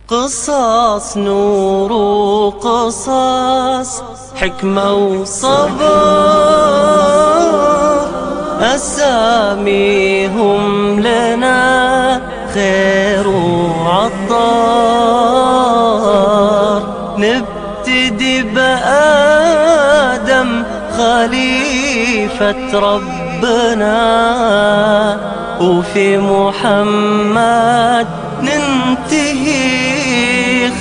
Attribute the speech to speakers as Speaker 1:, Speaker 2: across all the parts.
Speaker 1: قصص نور وقصص حكمة وصبر، أساميهم لنا خير وعطار. نبتدي بآدم خليفة ربنا، وفي محمد ننتهي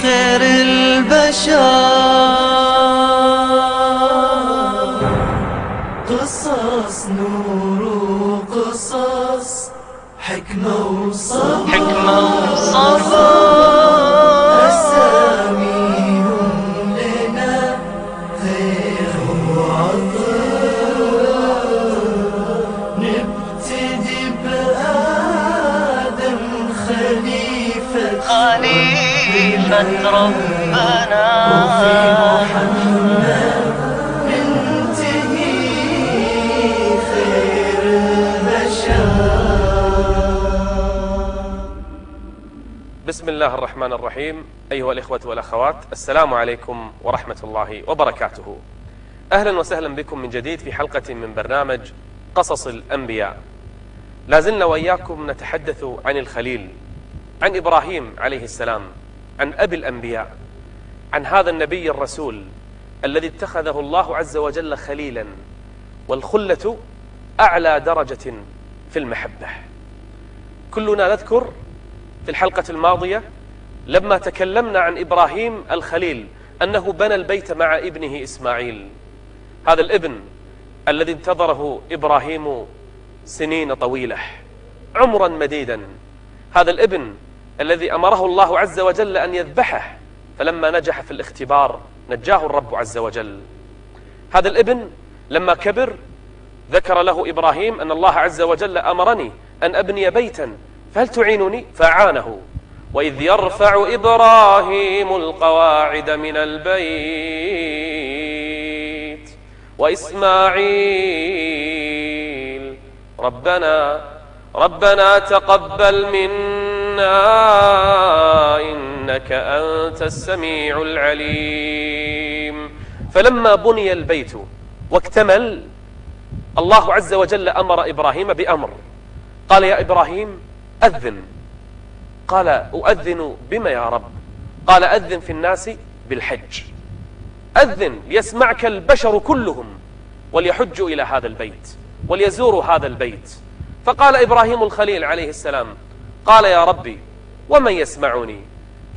Speaker 1: خير البشر. قصص نور وقصص حكمة وصبر، أساميهم لنا خير وعطر. نبتدي بآدم خليفة ربنا، وفي محمد ننتهي خير البشر.
Speaker 2: بسم الله الرحمن الرحيم. أيها الإخوة والأخوات، السلام عليكم ورحمة الله وبركاته. أهلا وسهلا بكم من جديد في حلقة من برنامج قصص الأنبياء. لازلنا وإياكم نتحدث عن الخليل، عن إبراهيم عليه السلام، عن أبي الأنبياء، عن هذا النبي الرسول الذي اتخذه الله عز وجل خليلا، والخلة أعلى درجة في المحبة. كلنا نذكر في الحلقة الماضية لما تكلمنا عن إبراهيم الخليل أنه بنى البيت مع ابنه إسماعيل، هذا الابن الذي انتظره إبراهيم سنين طويلة، عمرا مديدا. هذا الابن الذي أمره الله عز وجل أن يذبحه، فلما نجح في الاختبار نجاه الرب عز وجل. هذا الابن لما كبر ذكر له إبراهيم أن الله عز وجل أمرني أن أبني بيتا فهل تعينني؟ فأعانه. وإذ يرفع إبراهيم القواعد من البيت وإسماعيل ربنا تقبل منا إنك أنت السميع العليم. فلما بني البيت واكتمل، الله عز وجل أمر إبراهيم بأمر، قال يا إبراهيم أذن. قال أؤذن بما يا رب؟ قال أذن في الناس بالحج، أذن ليسمعك البشر كلهم وليحجوا إلى هذا البيت وليزوروا هذا البيت. فقال إبراهيم الخليل عليه السلام، قال يا ربي ومن يسمعني؟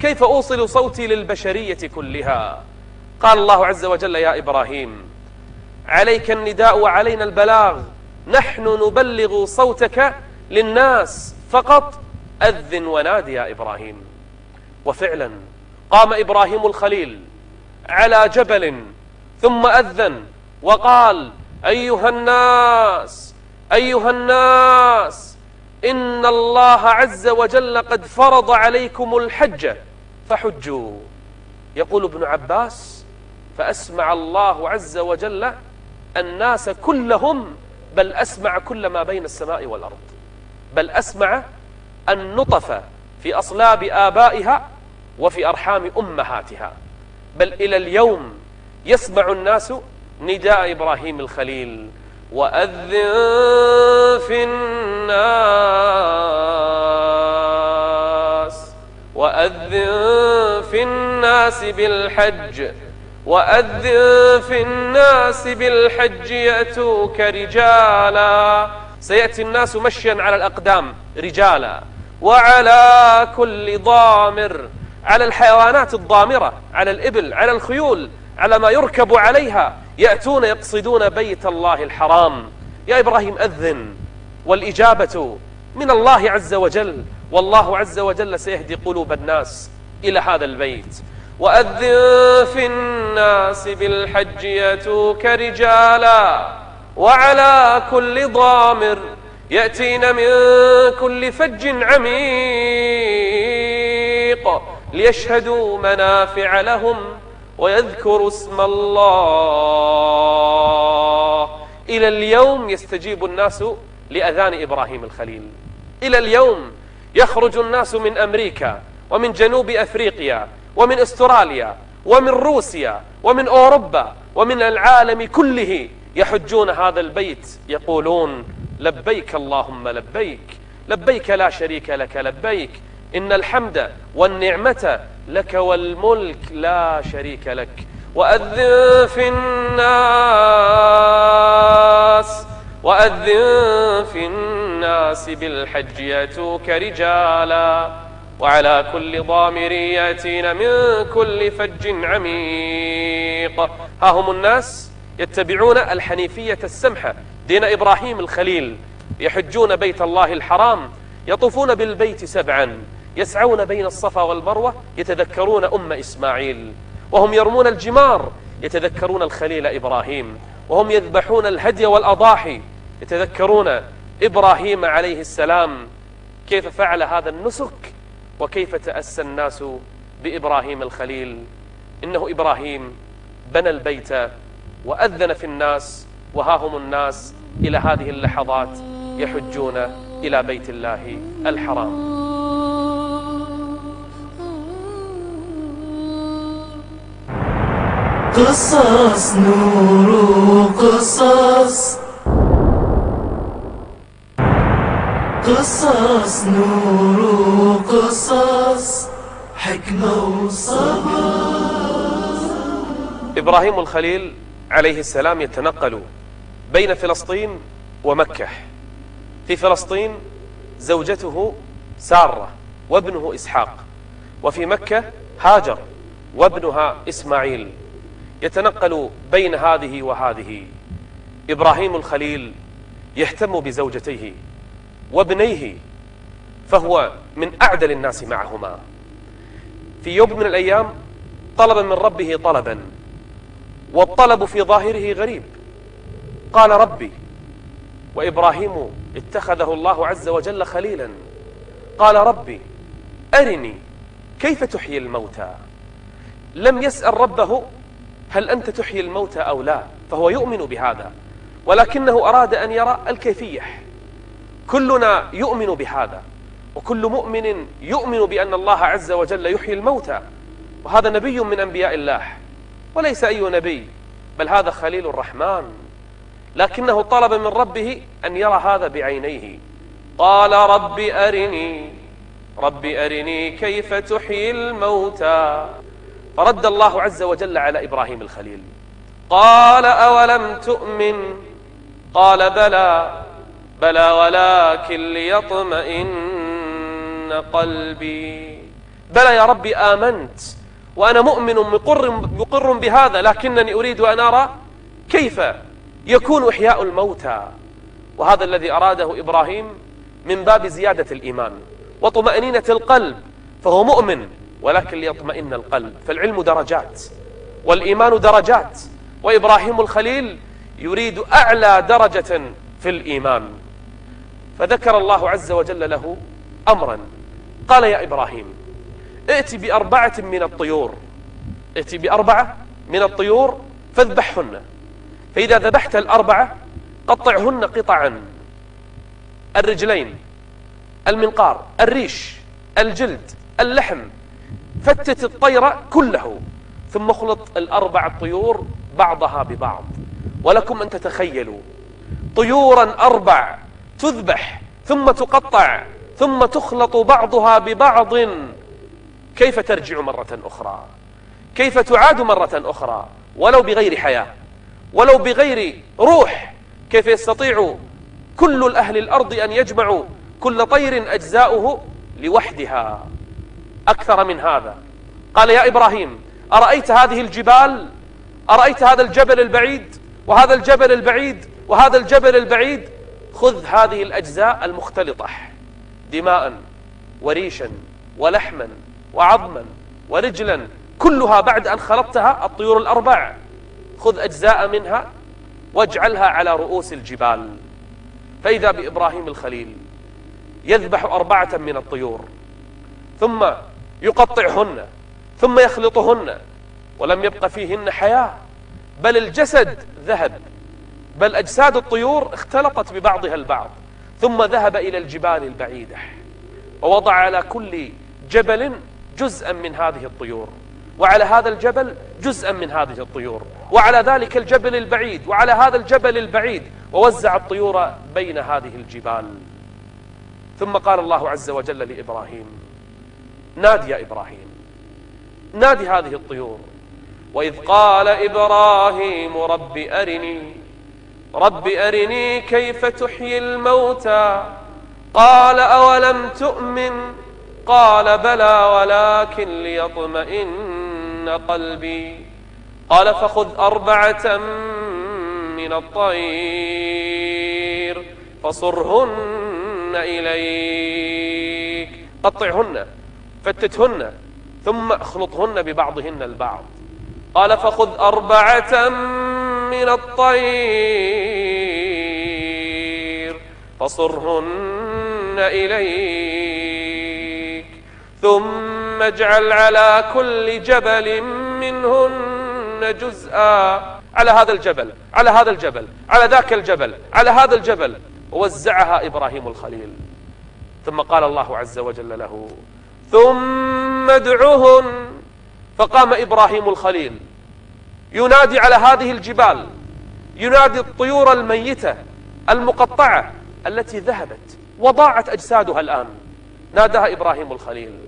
Speaker 2: كيف أوصل صوتي للبشرية كلها؟ قال الله عز وجل يا إبراهيم عليك النداء وعلينا البلاغ، نحن نبلغ صوتك للناس فقط، أذن ونادي يا إبراهيم. وفعلا قام إبراهيم الخليل على جبل ثم أذن وقال أيها الناس إن الله عز وجل قد فرض عليكم الحج فحجوا. يقول ابن عباس فأسمع الله عز وجل الناس كلهم، بل أسمع كل ما بين السماء والأرض، بل أسمع النطف في أصلاب آبائها وفي أرحام أمهاتها، بل إلى اليوم يسمع الناس نداء إبراهيم الخليل وأذن في الناس بالحج يأتوك رجالا. سيأتي الناس مشيا على الأقدام رجالا، وعلى كل ضامر، على الحيوانات الضامرة، على الإبل، على الخيول، على ما يركب عليها، يأتون يقصدون بيت الله الحرام. يا إبراهيم أذن، والإجابة من الله عز وجل، والله عز وجل سيهدي قلوب الناس إلى هذا البيت. وأذن في الناس بالحج يأتوك رجالا وعلى كل ضامر يأتين من كل فج عميق ليشهدوا منافع لهم ويذكروا اسم الله. إلى اليوم يستجيب الناس لأذان إبراهيم الخليل، إلى اليوم يخرج الناس من أمريكا ومن جنوب أفريقيا ومن أستراليا ومن روسيا ومن أوروبا ومن العالم كله يحجون هذا البيت يقولون لبيك اللهم لبيك، لبيك لا شريك لك لبيك، إن الحمد والنعمة لك والملك لا شريك لك. وأذن في الناس بالحج يأتوك رجالا وعلى كل ضامر يأتين من كل فج عميق. ها هم الناس يتبعون الحنيفية السمحة دين إبراهيم الخليل، يحجون بيت الله الحرام، يطوفون بالبيت 7، يسعون بين الصفا والمروة، يتذكرون إسماعيل، وهم يرمون الجمار يتذكرون الخليل إبراهيم، وهم يذبحون الهدي والأضاحي يتذكرون إبراهيم عليه السلام كيف فعل هذا النسك وكيف تأسى الناس بإبراهيم الخليل. إنه إبراهيم بنى البيت وأذن في الناس، وها هم الناس إلى هذه اللحظات يحجون إلى بيت الله الحرام.
Speaker 1: قصص نور قصص، قصص نور قصص، حكمة وصبر.
Speaker 2: إبراهيم الخليل عليه السلام يتنقل بين فلسطين ومكة. في فلسطين زوجته سارة وابنه إسحاق، وفي مكة هاجر وابنها إسماعيل، يتنقل بين هذه وهذه. إبراهيم الخليل يهتم بزوجتيه وابنيه، فهو من أعدل الناس معهما. في يوم من الأيام طلب من ربه طلبا، والطلب في ظاهره غريب. قال ربي، وإبراهيم اتخذه الله عز وجل خليلا. قال ربي أرني كيف تحيي الموتى. لم يسأل ربه هل أنت تحيي الموتى أو لا، فهو يؤمن بهذا، ولكنه أراد أن يرى الكيفية. كلنا يؤمن بهذا، وكل مؤمن يؤمن بأن الله عز وجل يحيي الموتى، وهذا نبي من أنبياء الله، وليس أي نبي، بل هذا خليل الرحمن، لكنه طلب من ربه أن يرى هذا بعينيه. قال رب أرني كيف تحيي الموتى. فرد الله عز وجل على إبراهيم الخليل، قال أولم تؤمن؟ قال بلى ولكن ليطمئن قلبي. بلى يا ربي آمنت وأنا مؤمن مقر بهذا، لكنني أريد أن أرى كيف يكون إحياء الموتى. وهذا الذي أراده إبراهيم من باب زيادة الإيمان وطمأنينة القلب، فهو مؤمن ولكن ليطمئن القلب. فالعلم درجات والإيمان درجات، وإبراهيم الخليل يريد أعلى درجة في الإيمان. فذكر الله عز وجل له أمرا، قال يا إبراهيم ائت ب4 من الطيور، ائت ب4 من الطيور فاذبحهن، فإذا ذبحت ال4 قطعهن قطعا، الرجلين، المنقار، الريش، الجلد، اللحم، فتت الطير كله، ثم اخلط ال4 الطيور بعضها ببعض. ولكم أن تتخيلوا طيورا 4 تذبح ثم تقطع ثم تخلط بعضها ببعض، كيف ترجع مرة أخرى، كيف تعاد مرة أخرى، ولو بغير حياة، ولو بغير روح. كيف يستطيع كل الأهل الأرض أن يجمعوا كل طير أجزاؤه لوحدها؟ أكثر من هذا. قال يا إبراهيم أرأيت هذه الجبال؟ أرأيت هذا الجبل البعيد وهذا الجبل البعيد وهذا الجبل البعيد؟ خذ هذه الأجزاء المختلطة، دماء وريشا ولحما وعظما ورجلا، كلها بعد أن خلطتها الطيور ال4، خذ أجزاء منها واجعلها على رؤوس الجبال. فإذا بإبراهيم الخليل يذبح 4 من الطيور، ثم يقطعهن، ثم يخلطهن، ولم يبق فيهن حياة، بل الجسد ذهب، بل أجساد الطيور اختلطت ببعضها البعض. ثم ذهب إلى الجبال البعيدة ووضع على كل جبل جزءا من هذه الطيور، وعلى هذا الجبل جزءا من هذه الطيور، وعلى ذلك الجبل البعيد، وعلى هذا الجبل البعيد، ووزع الطيور بين هذه الجبال. ثم قال الله عز وجل لإبراهيم: نادي يا إبراهيم، نادي هذه الطيور. وإذ قال إبراهيم رب أرني كيف تحيي الموتى قال أولم تؤمن قال بلى ولكن ليطمئن قلبي قال فخذ 4 من الطير فصرهن إليك، قطعهن فتتهن ثم اخلطهن ببعضهن البعض. قال فخذ 4 من الطير فصرهن إليك ثم اجعل على كل جبل منهن جزءا، على هذا الجبل، على هذا الجبل، على ذاك الجبل، على هذا الجبل. ووزعها إبراهيم الخليل. ثم قال الله عز وجل له: ثم ادعهن. فقام إبراهيم الخليل ينادي على هذه الجبال، ينادي الطيور الميتة المقطعة التي ذهبت وضاعت أجسادها الآن. ناداها إبراهيم الخليل: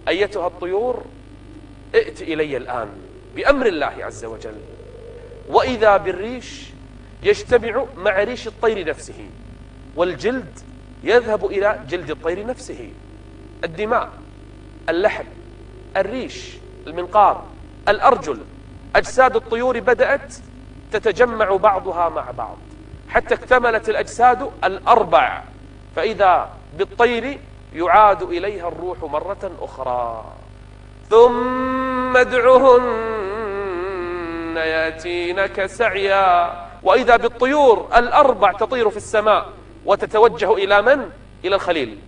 Speaker 2: أيتها الطيور ائت إلي الآن بأمر الله عز وجل. وإذا بالريش يجتمع مع ريش الطير نفسه، والجلد يذهب إلى جلد الطير نفسه، الدماء، اللحم، الريش، المنقار، الأرجل، أجساد الطيور بدأت تتجمع بعضها مع بعض حتى اكتملت الأجساد 4. فإذا بالطير يعاد إليها الروح مرة أخرى. ثم ادعهن يأتينك سعيا. وإذا بالطيور 4 تطير في السماء وتتوجه إلى من؟ إلى الخليل،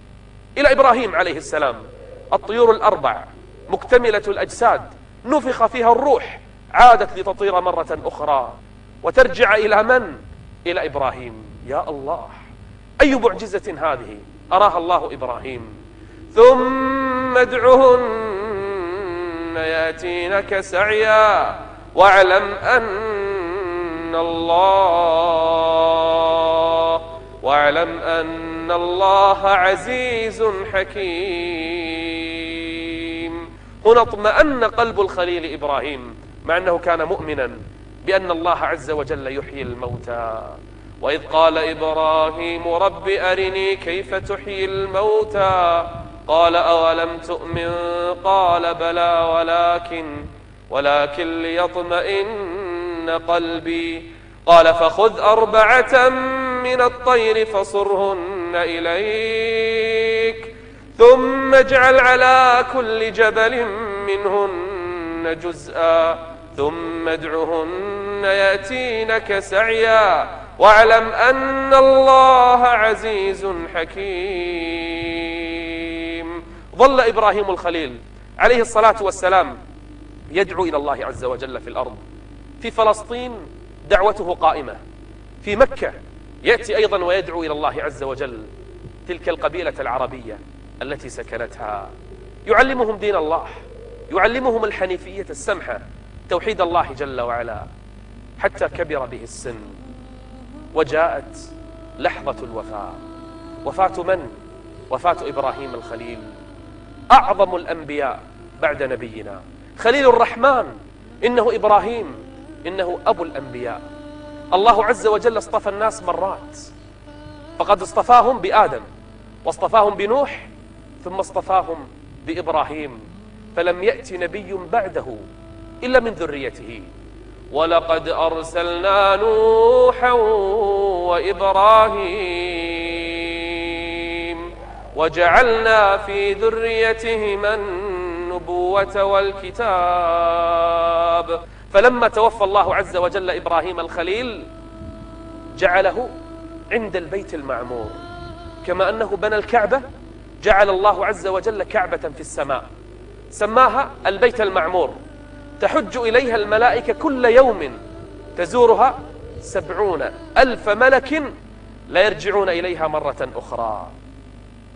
Speaker 2: إلى إبراهيم عليه السلام. الطيور 4 مكتملة الأجساد نفخ فيها الروح، عادت لتطير مرة أخرى وترجع إلى من؟ إلى إبراهيم. يا الله، أي معجزة هذه أراها الله إبراهيم. ثم ادعهن يأتينك سعيا واعلم أن الله عزيز حكيم. هنا اطمأن قلب الخليل إبراهيم، مع أنه كان مؤمنا بأن الله عز وجل يحيي الموتى. وإذ قال إبراهيم رب أرني كيف تحيي الموتى قال أولم تؤمن قال بلى ولكن ليطمئن قلبي قال فخذ 4 من الطير فصرهن إليك ثم اجعل على كل جبل منهن جزءا ثم ادعهن يأتينك سعيا واعلم أن الله عزيز حكيم. ظل إبراهيم الخليل عليه الصلاة والسلام يدعو إلى الله عز وجل في الأرض. في فلسطين دعوته قائمة، في مكة يأتي أيضا ويدعو إلى الله عز وجل تلك القبيلة العربية التي سكنتها، يعلمهم دين الله، يعلمهم الحنيفية السمحة، توحيد الله جل وعلا، حتى كبر به السن وجاءت لحظة الوفاة. وفاة من؟ وفاة إبراهيم الخليل، أعظم الأنبياء بعد نبينا، خليل الرحمن. إنه إبراهيم، إنه أبو الأنبياء. الله عز وجل اصطفى الناس مرات، فقد اصطفاهم بآدم، واصطفاهم بنوح، ثم اصطفاهم بإبراهيم، فلم يأتي نبي بعده إلا من ذريته. ولقد أرسلنا نوحا وإبراهيم وجعلنا في ذريتهما النبوة والكتاب. فلما توفى الله عز وجل إبراهيم الخليل جعله عند البيت المعمور، كما أنه بنى الكعبة جعل الله عز وجل كعبة في السماء سماها البيت المعمور، تحج إليها الملائكة كل يوم، تزورها 70,000 ملك لا يرجعون إليها مرة أخرى.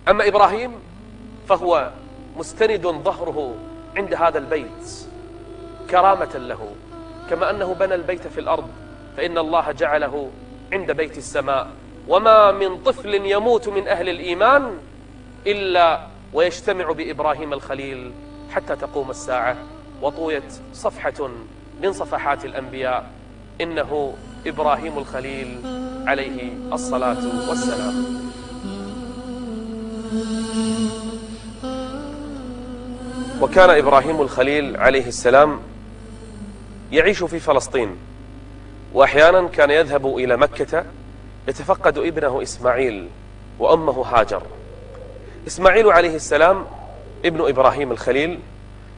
Speaker 2: أما إبراهيم فهو مستند ظهره عند هذا البيت كرامة له، كما أنه بنى البيت في الأرض فإن الله جعله عند بيت السماء. وما من طفل يموت من أهل الإيمان إلا ويجتمع بإبراهيم الخليل حتى تقوم الساعة وطويت صفحة من صفحات الأنبياء إنه إبراهيم الخليل عليه الصلاة والسلام. وكان إبراهيم الخليل عليه السلام يعيش في فلسطين، وأحيانا كان يذهب إلى مكة يتفقد ابنه إسماعيل وأمه هاجر. إسماعيل عليه السلام ابن إبراهيم الخليل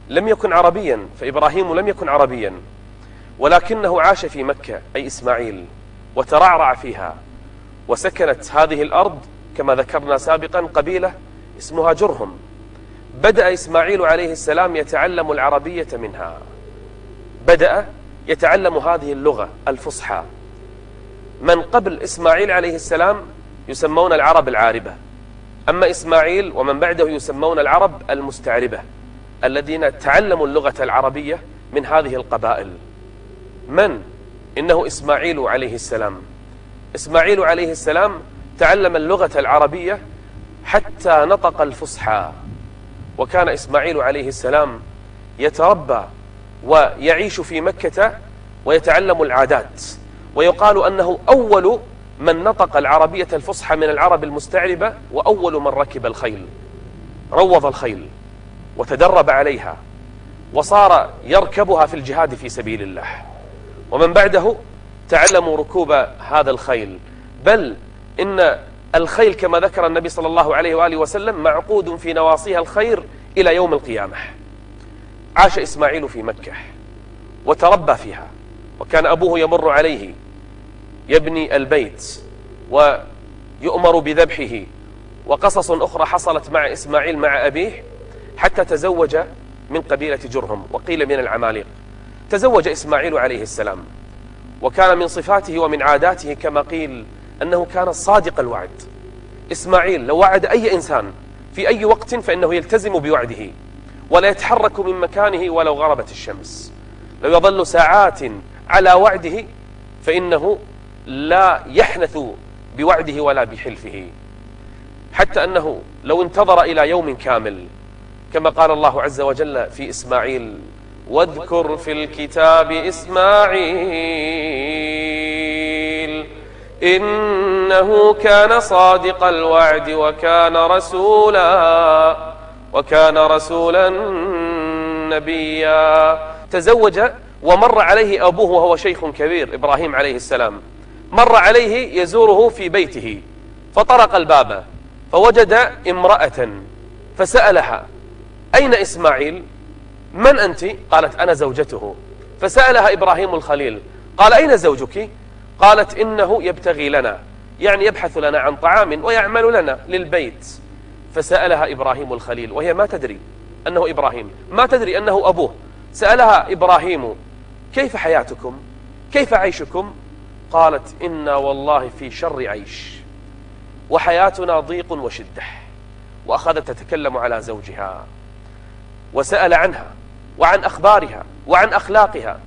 Speaker 2: لم يكن عربيا، فإبراهيم لم يكن عربيا، ولكنه عاش في مكة أي إسماعيل وترعرع فيها، وسكنت هذه الأرض كما ذكرنا سابقا قبيلة اسمها جرهم. بدأ إسماعيل عليه السلام يتعلم العربية منها، بدأ يتعلم هذه اللغة الفصحى. من قبل إسماعيل عليه السلام يسمون العرب العاربة، أما إسماعيل ومن بعده يسمون العرب المستعربة، الذين تعلموا اللغة العربية من هذه القبائل. إنه إسماعيل عليه السلام. إسماعيل عليه السلام تعلم اللغة العربية حتى نطق الفصحى. وكان إسماعيل عليه السلام يتربى ويعيش في مكة ويتعلم العادات، ويقال أنه أول من نطق العربية الفصحى من العرب المستعربة، وأول من ركب الخيل، روض الخيل وتدرب عليها وصار يركبها في الجهاد في سبيل الله. ومن بعده تعلموا ركوب هذا الخيل، بل إن الخيل كما ذكر النبي صلى الله عليه وآله وسلم معقود في نواصيها الخير إلى يوم القيامة. عاش إسماعيل في مكة وتربى فيها، وكان أبوه يمر عليه يبني البيت ويؤمر بذبحه. وقصص أخرى حصلت مع إسماعيل مع أبيه حتى تزوج من قبيلة جرهم، وقيل من العماليق. تزوج إسماعيل عليه السلام، وكان من صفاته ومن عاداته كما قيل أنه كان صادق الوعد. إسماعيل لو وعد أي إنسان في أي وقت فإنه يلتزم بوعده ولا يتحرك من مكانه ولو غربت الشمس. لو يظل ساعات على وعده فإنه لا يحنث بوعده ولا بحلفه، حتى أنه لو انتظر إلى يوم كامل كما قال الله عز وجل في إسماعيل: واذكر في الكتاب إسماعيل إنه كان صادق الوعد وكان رسولا نبيا. تزوج ومر عليه أبوه وهو شيخ كبير إبراهيم عليه السلام، مر عليه يزوره في بيته فطرق الباب فوجد امرأة فسألها: أين إسماعيل؟ من أنت؟ قالت: أنا زوجته. فسألها إبراهيم الخليل قال: أين زوجك؟ قالت: إنه يبتغي لنا، يعني يبحث لنا عن طعام ويعمل لنا للبيت. فسألها إبراهيم الخليل وهي ما تدري أنه إبراهيم، ما تدري أنه أبوه. سألها إبراهيم: كيف حياتكم؟ كيف عيشكم؟ قالت: إنا والله في شر عيش وحياتنا ضيق وشدة. وأخذت تتكلم على زوجها وسأل عنها وعن أخبارها وعن أخلاقها.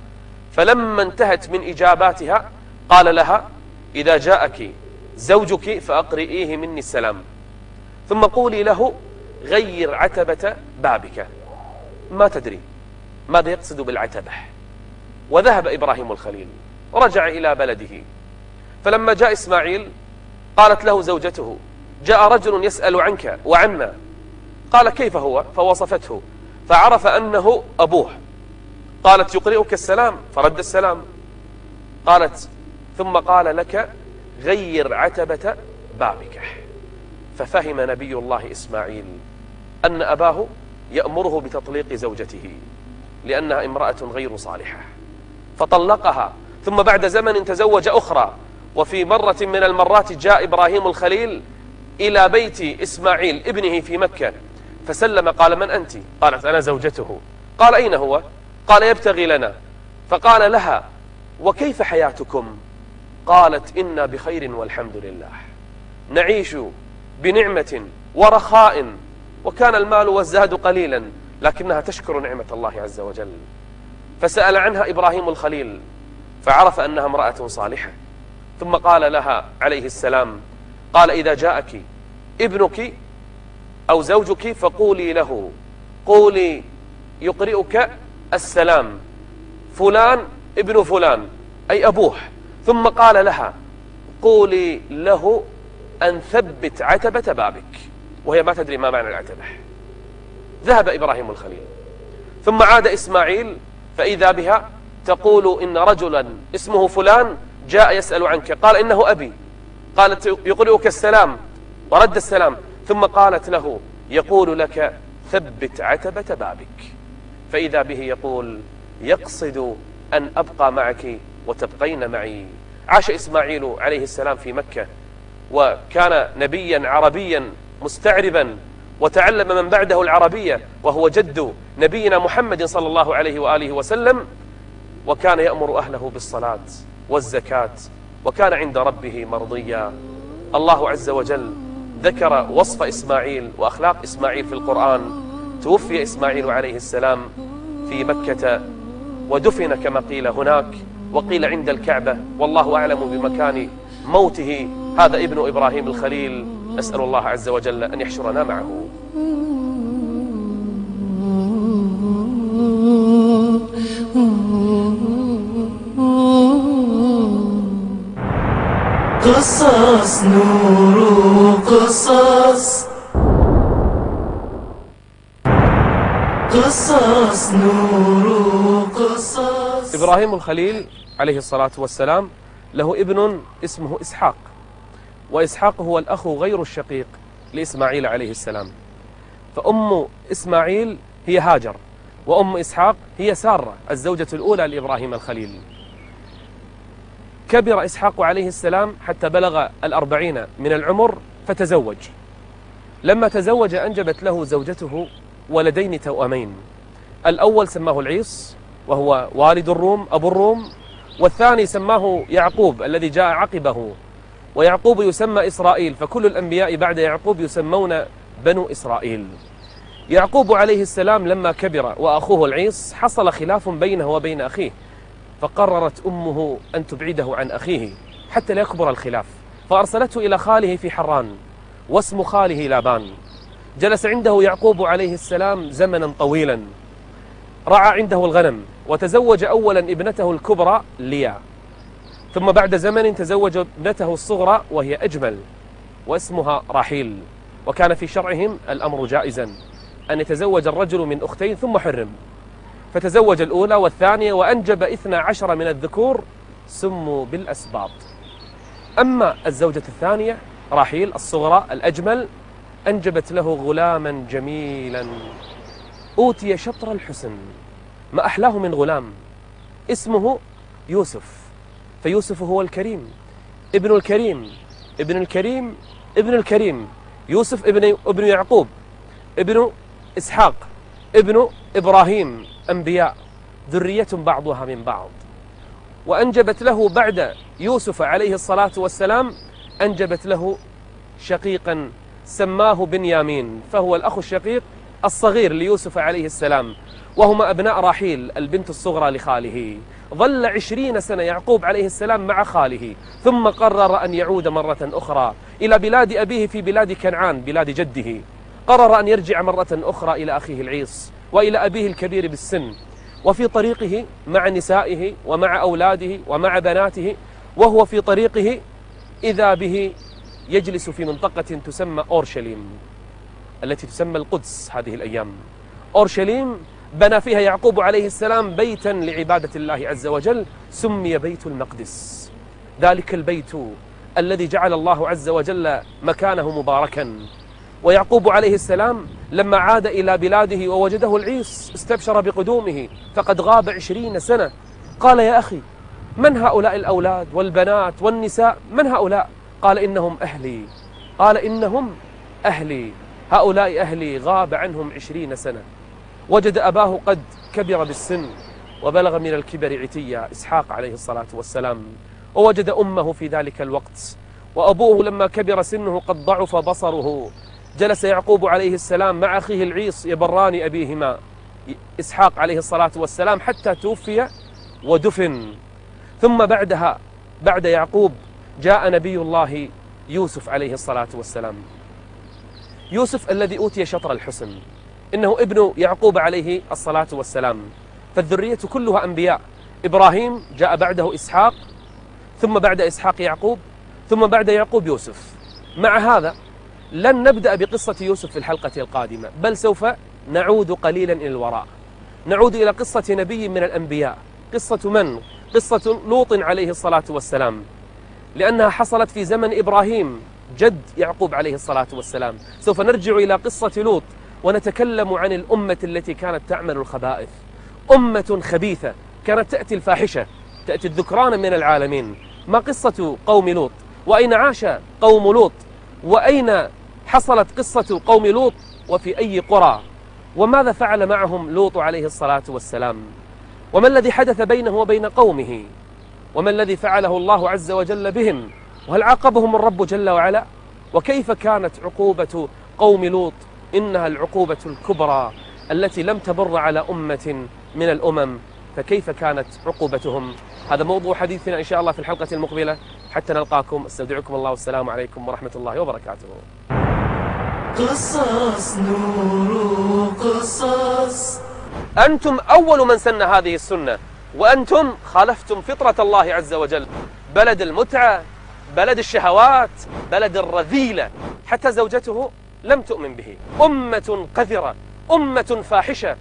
Speaker 2: فلما انتهت من إجاباتها قال لها: إذا جاءك زوجك فأقرئيه مني السلام، ثم قولي له: غير عتبة بابك. ما تدري ماذا يقصد بالعتبة. وذهب إبراهيم الخليل ورجع إلى بلده. فلما جاء إسماعيل قالت له زوجته: جاء رجل يسأل عنك وعنا. قال: كيف هو؟ فوصفته فعرف أنه أبوه. قالت: يقرئك السلام؟ فرد السلام. قالت: ثم قال لك: غير عتبة بابك. ففهم نبي الله إسماعيل أن أباه يأمره بتطليق زوجته لأنها امرأة غير صالحة، فطلقها. ثم بعد زمن تزوج أخرى، وفي مرة من المرات جاء إبراهيم الخليل إلى بيت إسماعيل ابنه في مكة فسلم. قال: من أنت؟ قالت: أنا زوجته. قال: أين هو؟ قال: يبتغي لنا. فقال لها: وكيف حياتكم؟ قالت: إنا بخير والحمد لله، نعيش بنعمة ورخاء وكان المال والزاد قليلا، لكنها تشكر نعمة الله عز وجل. فسأل عنها إبراهيم الخليل فعرف أنها امرأة صالحة، ثم قال لها عليه السلام، قال: إذا جاءك ابنك أو زوجك فقولي له، قولي يقرئك السلام فلان ابن فلان، أي أبوه. ثم قال لها: قولي له أن ثبت عتبة بابك، وهي ما تدري ما معنى العتبة. ذهب إبراهيم الخليل، ثم عاد إسماعيل فإذا بها تقول: إن رجلا اسمه فلان جاء يسأل عنك، قال: إنه أبي. قالت: يقرئك السلام، ورد السلام. ثم قالت له: يقول لك ثبت عتبة بابك. فإذا به يقول: يقصد أن أبقى معك وتبقين معي. عاش إسماعيل عليه السلام في مكة، وكان نبيا عربيا مستعربا، وتعلم من بعده العربية، وهو جد نبينا محمد صلى الله عليه وآله وسلم، وكان يأمر أهله بالصلاة والزكاة، وكان عند ربه مرضيا. الله عز وجل ذكر وصف إسماعيل وأخلاق إسماعيل في القرآن. توفي إسماعيل عليه السلام في مكة، ودفن كما قيل هناك، وقيل عند الكعبة، والله أعلم بمكان موته هذا ابن إبراهيم الخليل. أسأل الله عز وجل أن يحشرنا معه.
Speaker 1: قصص نور قصص، قصص نور قصص.
Speaker 2: إبراهيم الخليل عليه الصلاة والسلام له ابن اسمه إسحاق، وإسحاق هو الأخ غير الشقيق لإسماعيل عليه السلام. فأم إسماعيل هي هاجر، وأم إسحاق هي سارة الزوجة الأولى لإبراهيم الخليل. كبر إسحاق عليه السلام حتى بلغ 40 من العمر فتزوج. لما تزوج أنجبت له زوجته ولدين توأمين. الأول سماه العيص وهو والد الروم أبو الروم، والثاني سماه يعقوب الذي جاء عقبه، ويعقوب يسمى إسرائيل، فكل الأنبياء بعد يعقوب يسمون بنو إسرائيل. يعقوب عليه السلام لما كبر وأخوه العيص حصل خلاف بينه وبين أخيه، فقررت أمه أن تبعده عن أخيه حتى لا يكبر الخلاف، فأرسلته إلى خاله في حران، واسم خاله لابان. جلس عنده يعقوب عليه السلام زمنا طويلا، رعى عنده الغنم، وتزوج أولا ابنته الكبرى ليا، ثم بعد زمن تزوج ابنته الصغرى وهي أجمل واسمها راحيل. وكان في شرعهم الأمر جائزا أن يتزوج الرجل من أختين ثم حرم، فتزوج الأولى والثانية وأنجب 12 من الذكور سموا بالأسباط. أما الزوجة الثانية راحيل الصغرى الأجمل أنجبت له غلاما جميلا أوتي شطر الحسن، ما أحلاه من غلام، اسمه يوسف. فيوسف هو الكريم، ابن الكريم، ابن الكريم، ابن الكريم. يوسف ابن يعقوب، ابن إسحاق، ابن إبراهيم، أنبياء، ذرية بعضها من بعض. وأنجبت له بعد يوسف عليه الصلاة والسلام أنجبت له شقيقا سماه بنيامين، فهو الأخ الشقيق الصغير ليوسف عليه السلام، وهما أبناء راحيل البنت الصغرى لخاله. ظل 20 سنة يعقوب عليه السلام مع خاله، ثم قرر أن يعود مرة أخرى إلى بلاد أبيه في بلاد كنعان بلاد جده. قرر أن يرجع مرة أخرى إلى أخيه العيص وإلى أبيه الكبير بالسن. وفي طريقه مع نسائه ومع أولاده ومع بناته، وهو في طريقه إذا به يجلس في منطقة تسمى أورشليم التي تسمى القدس هذه الأيام. أورشليم بنى فيها يعقوب عليه السلام بيتا لعبادة الله عز وجل سمي بيت المقدس، ذلك البيت الذي جعل الله عز وجل مكانه مباركا. ويعقوب عليه السلام لما عاد إلى بلاده ووجده العيص استبشر بقدومه، فقد غاب 20 سنة. قال: يا أخي، من هؤلاء الأولاد والبنات والنساء؟ من هؤلاء؟ قال: إنهم أهلي. قال: إنهم أهلي، هؤلاء أهلي، غاب عنهم 20 سنة. وجد أباه قد كبر بالسن وبلغ من الكبر عتيا، إسحاق عليه الصلاة والسلام، ووجد أمه في ذلك الوقت، وأبوه لما كبر سنه قد ضعف بصره. جلس يعقوب عليه السلام مع أخيه العيص يبران أبيهما إسحاق عليه الصلاة والسلام حتى توفي ودفن. ثم بعد يعقوب جاء نبي الله يوسف عليه الصلاة والسلام. يوسف الذي أوتي شطر الحسن، إنه ابن يعقوب عليه الصلاة والسلام، فالذرية كلها أنبياء. إبراهيم جاء بعده إسحاق، ثم بعد إسحاق يعقوب، ثم بعد يعقوب يوسف. مع هذا لن نبدأ بقصة يوسف في الحلقة القادمة، بل سوف نعود قليلا إلى الوراء، نعود إلى قصة نبي من الأنبياء. قصة من؟ قصة لوط عليه الصلاة والسلام، لأنها حصلت في زمن إبراهيم جد يعقوب عليه الصلاة والسلام. سوف نرجع إلى قصة لوط ونتكلم عن الأمة التي كانت تعمل الخبائث، أمة خبيثة كانت تأتي الفاحشة، تأتي الذكران من العالمين. ما قصة قوم لوط؟ وأين عاش قوم لوط؟ وأين حصلت قصة قوم لوط؟ وفي أي قرى؟ وماذا فعل معهم لوط عليه الصلاة والسلام؟ وما الذي حدث بينه وبين قومه؟ وما الذي فعله الله عز وجل بهم؟ وهل عاقبهم الرب جل وعلا؟ وكيف كانت عقوبة قوم لوط؟ إنها العقوبة الكبرى التي لم تمر على أمة من الأمم، فكيف كانت عقوبتهم؟ هذا موضوع حديثنا إن شاء الله في الحلقة المقبلة. حتى نلقاكم، استودعكم الله والسلام عليكم ورحمة الله وبركاته.
Speaker 1: قصص نور قصص.
Speaker 2: أنتم أول من سن هذه السنة، وأنتم خالفتم فطرة الله عز وجل. بلد المتعة، بلد الشهوات، بلد الرذيلة، حتى زوجته لم تؤمن به. أمة قذرة، أمة فاحشة.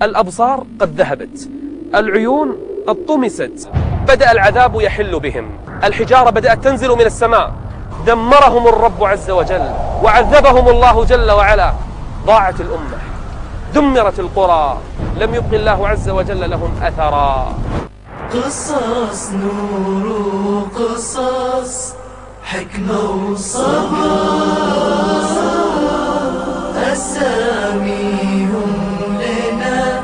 Speaker 2: الأبصار قد ذهبت، العيون قد طمست، بدأ العذاب يحل بهم، الحجارة بدأت تنزل من السماء، دمرهم الرب عز وجل وعذبهم الله جل وعلا. ضاعت الأمة، دمرت القرى، لم يبق الله عز وجل لهم أثرا.
Speaker 1: قصص نور قصص، حكمة وصبر، أساميهم لنا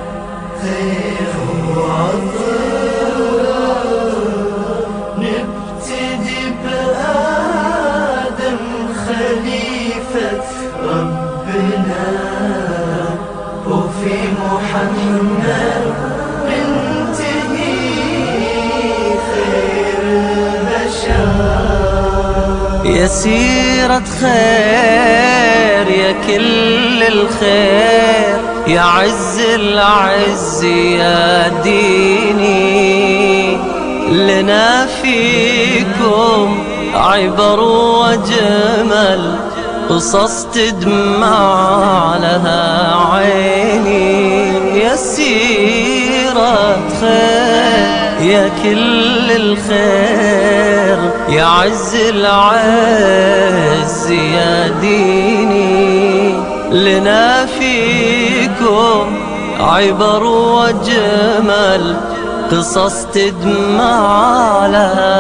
Speaker 1: خير وعطر. نبتدي بآدم خليفة ربنا، وفي محمد ننتهي خير البشر. يا سيرة خير يا كل الخير، يا عز العز يا ديني، لنا فيكم عبر وجمل، قصص تدمع لها عيني. يا سيرة خير يا كل الخير، يا عز العز يا ديني، لنا فيكم عبر وجمل، قصص تدمع لها